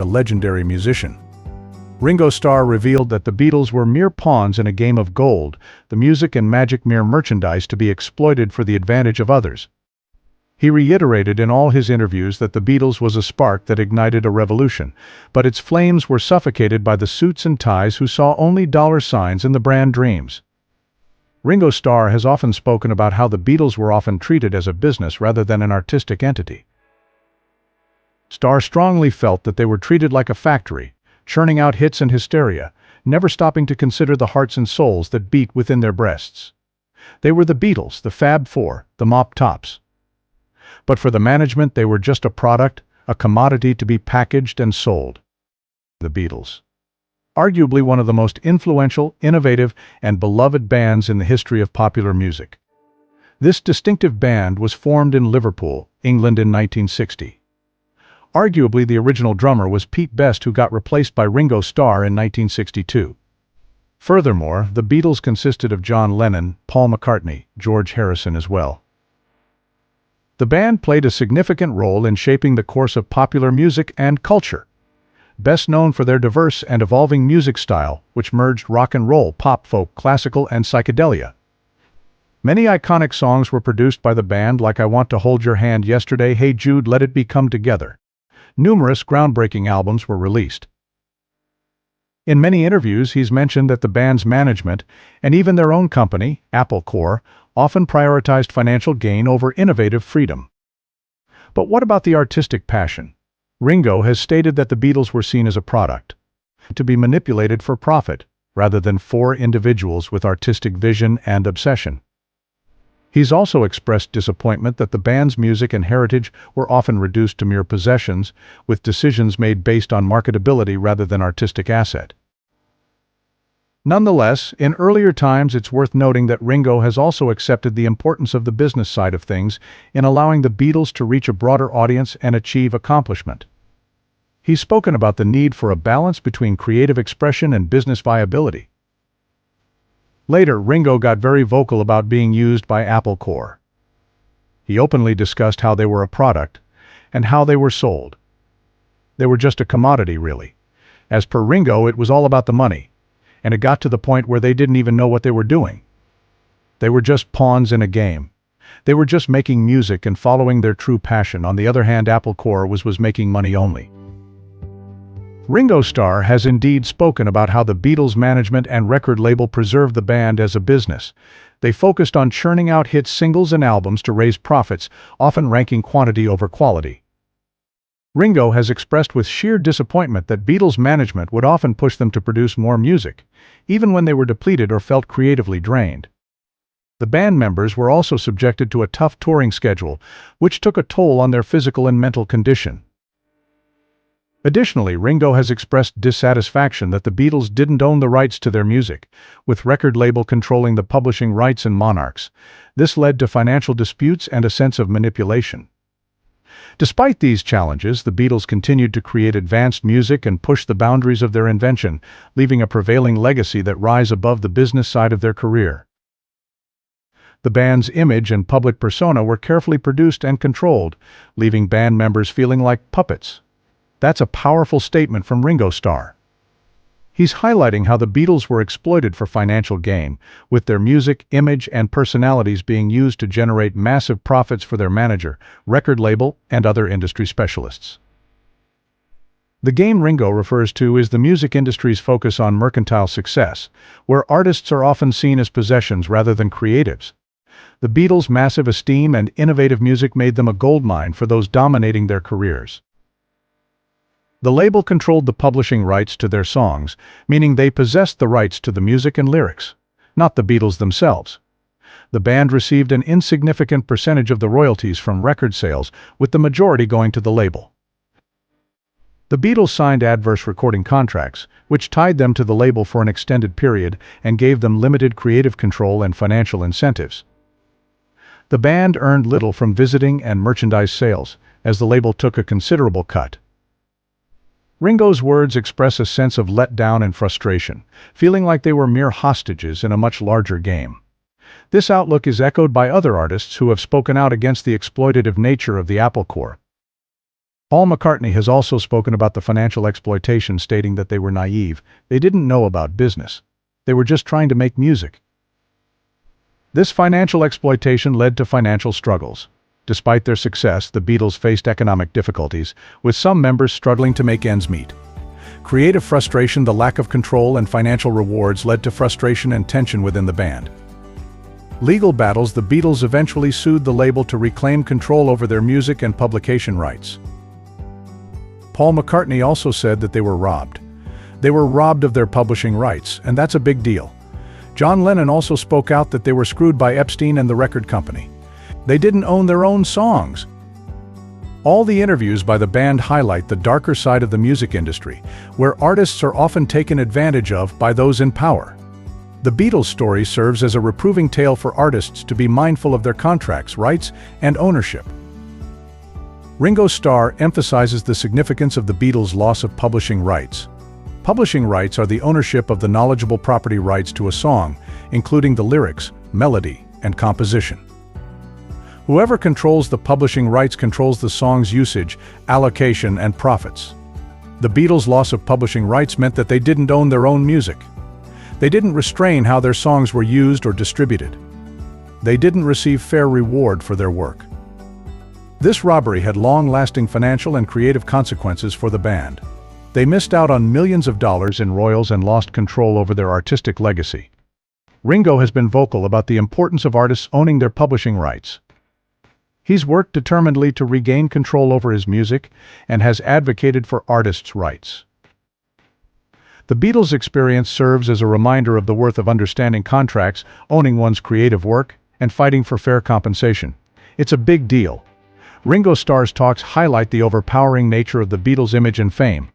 a legendary musician. Ringo Starr revealed that the Beatles were mere pawns in a game of gold, the music and magic mere merchandise to be exploited for the advantage of others. He reiterated in all his interviews that the Beatles was a spark that ignited a revolution, but its flames were suffocated by the suits and ties who saw only dollar signs in the brand dreams. Ringo Starr has often spoken about how the Beatles were often treated as a business rather than an artistic entity. Starr strongly felt that they were treated like a factory, churning out hits and hysteria, never stopping to consider the hearts and souls that beat within their breasts. They were the Beatles, the Fab Four, the Mop Tops. But for the management, they were just a product, a commodity to be packaged and sold. The Beatles. Arguably one of the most influential, innovative, and beloved bands in the history of popular music. This distinctive band was formed in Liverpool, England in 1960. Arguably the original drummer was Pete Best, who got replaced by Ringo Starr in 1962. Furthermore, the Beatles consisted of John Lennon, Paul McCartney, George Harrison as well. The band played a significant role in shaping the course of popular music and culture. Best known for their diverse and evolving music style, which merged rock and roll, pop, folk, classical, and psychedelia. Many iconic songs were produced by the band, like I Want to Hold Your Hand, Yesterday, Hey Jude, Let It Be, Come Together. Numerous groundbreaking albums were released. In many interviews, he's mentioned that the band's management, and even their own company, Apple Corps, often prioritized financial gain over innovative freedom. But what about the artistic passion? Ringo has stated that the Beatles were seen as a product, to be manipulated for profit, rather than for individuals with artistic vision and obsession. He's also expressed disappointment that the band's music and heritage were often reduced to mere possessions, with decisions made based on marketability rather than artistic asset. Nonetheless, in earlier times it's worth noting that Ringo has also accepted the importance of the business side of things in allowing the Beatles to reach a broader audience and achieve accomplishment. He's spoken about the need for a balance between creative expression and business viability. Later, Ringo got very vocal about being used by Apple Corps. He openly discussed how they were a product and how they were sold. They were just a commodity, really. As per Ringo, it was all about the money, and it got to the point where they didn't even know what they were doing. They were just pawns in a game. They were just making music and following their true passion. On the other hand, Apple Corps was making money only. Ringo Starr has indeed spoken about how the Beatles' management and record label preserved the band as a business. They focused on churning out hit singles and albums to raise profits, often ranking quantity over quality. Ringo has expressed with sheer disappointment that Beatles management would often push them to produce more music, even when they were depleted or felt creatively drained. The band members were also subjected to a tough touring schedule, which took a toll on their physical and mental condition. Additionally, Ringo has expressed dissatisfaction that the Beatles didn't own the rights to their music, with record label controlling the publishing rights and monarchs. This led to financial disputes and a sense of manipulation. Despite these challenges, the Beatles continued to create advanced music and push the boundaries of their invention, leaving a prevailing legacy that rise above the business side of their career. The band's image and public persona were carefully produced and controlled, leaving band members feeling like puppets. That's a powerful statement from Ringo Starr. He's highlighting how the Beatles were exploited for financial gain, with their music, image, and personalities being used to generate massive profits for their manager, record label, and other industry specialists. The game Ringo refers to is the music industry's focus on mercantile success, where artists are often seen as possessions rather than creatives. The Beatles' massive esteem and innovative music made them a goldmine for those dominating their careers. The label controlled the publishing rights to their songs, meaning they possessed the rights to the music and lyrics, not the Beatles themselves. The band received an insignificant percentage of the royalties from record sales, with the majority going to the label. The Beatles signed adverse recording contracts, which tied them to the label for an extended period and gave them limited creative control and financial incentives. The band earned little from visiting and merchandise sales, as the label took a considerable cut. Ringo's words express a sense of letdown and frustration, feeling like they were mere hostages in a much larger game. This outlook is echoed by other artists who have spoken out against the exploitative nature of the Apple Corps. Paul McCartney has also spoken about the financial exploitation, stating that they were naive. They didn't know about business. They were just trying to make music. This financial exploitation led to financial struggles. Despite their success, the Beatles faced economic difficulties, with some members struggling to make ends meet. Creative frustration, the lack of control, and financial rewards led to frustration and tension within the band. Legal battles, the Beatles eventually sued the label to reclaim control over their music and publication rights. Paul McCartney also said that they were robbed. They were robbed of their publishing rights, and that's a big deal. John Lennon also spoke out that they were screwed by Epstein and the record company. They didn't own their own songs. All the interviews by the band highlight the darker side of the music industry, where artists are often taken advantage of by those in power. The Beatles story serves as a reproving tale for artists to be mindful of their contracts, rights, and ownership. Ringo Starr emphasizes the significance of the Beatles' loss of publishing rights. Publishing rights are the ownership of the knowledgeable property rights to a song, including the lyrics, melody, and composition. Whoever controls the publishing rights controls the song's usage, allocation, and profits. The Beatles' loss of publishing rights meant that they didn't own their own music. They didn't restrain how their songs were used or distributed. They didn't receive fair reward for their work. This robbery had long-lasting financial and creative consequences for the band. They missed out on millions of dollars in royalties and lost control over their artistic legacy. Ringo has been vocal about the importance of artists owning their publishing rights. He's worked determinedly to regain control over his music and has advocated for artists' rights. The Beatles' experience serves as a reminder of the worth of understanding contracts, owning one's creative work, and fighting for fair compensation. It's a big deal. Ringo Starr's talks highlight the overpowering nature of the Beatles' image and fame.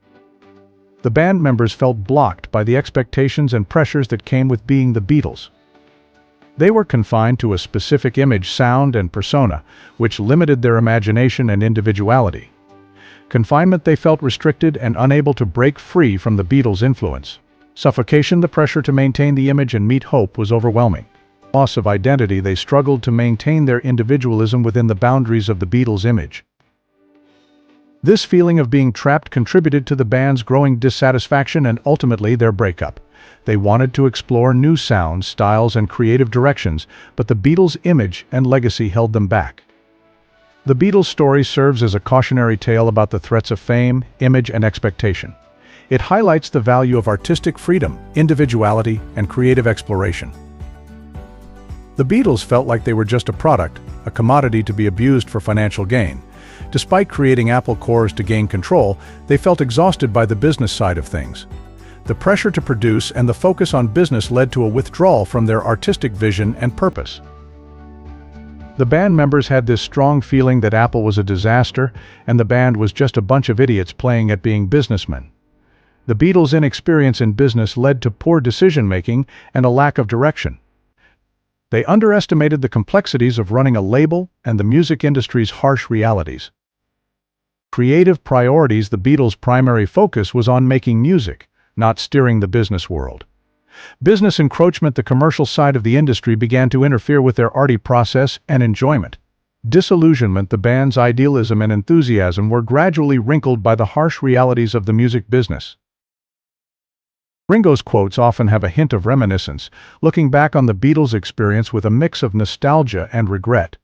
The band members felt blocked by the expectations and pressures that came with being the Beatles. They were confined to a specific image, sound, and persona, which limited their imagination and individuality. Confinement, they felt restricted and unable to break free from the Beatles' influence. Suffocation, the pressure to maintain the image and meet hope was overwhelming. Loss of identity, they struggled to maintain their individualism within the boundaries of the Beatles' image. This feeling of being trapped contributed to the band's growing dissatisfaction and ultimately their breakup. They wanted to explore new sounds, styles, and creative directions, but the Beatles' image and legacy held them back. The Beatles' story serves as a cautionary tale about the threats of fame, image, and expectation. It highlights the value of artistic freedom, individuality, and creative exploration. The Beatles felt like they were just a product, a commodity to be abused for financial gain. Despite creating Apple cores to gain control, they felt exhausted by the business side of things. The pressure to produce and the focus on business led to a withdrawal from their artistic vision and purpose. The band members had this strong feeling that Apple was a disaster and the band was just a bunch of idiots playing at being businessmen. The Beatles' inexperience in business led to poor decision-making and a lack of direction. They underestimated the complexities of running a label and the music industry's harsh realities. Creative priorities, the Beatles' primary focus was on making music, not steering the business world. Business encroachment, the commercial side of the industry, began to interfere with their arty process and enjoyment. Disillusionment, the band's idealism and enthusiasm were gradually wrinkled by the harsh realities of the music business. Ringo's quotes often have a hint of reminiscence, looking back on the Beatles' experience with a mix of nostalgia and regret.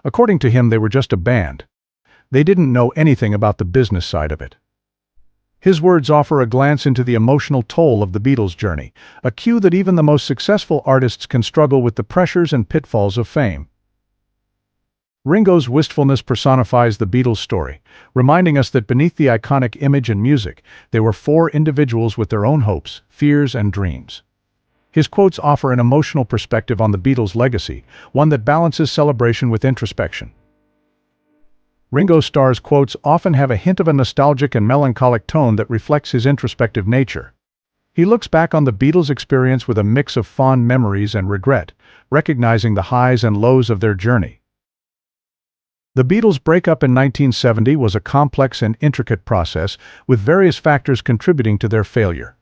According to him, they were just a band. They didn't know anything about the business side of it. His words offer a glance into the emotional toll of the Beatles' journey, a cue that even the most successful artists can struggle with the pressures and pitfalls of fame. Ringo's wistfulness personifies the Beatles' story, reminding us that beneath the iconic image and music, they were four individuals with their own hopes, fears, and dreams. His quotes offer an emotional perspective on the Beatles' legacy, one that balances celebration with introspection. Ringo Starr's quotes often have a hint of a nostalgic and melancholic tone that reflects his introspective nature. He looks back on the Beatles' experience with a mix of fond memories and regret, recognizing the highs and lows of their journey. The Beatles' breakup in 1970 was a complex and intricate process, with various factors contributing to their failure.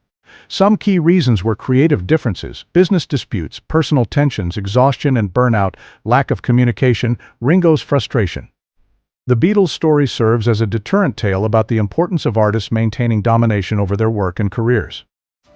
Some key reasons were creative differences, business disputes, personal tensions, exhaustion and burnout, lack of communication, Ringo's frustration. The Beatles' story serves as a deterrent tale about the importance of artists maintaining domination over their work and careers.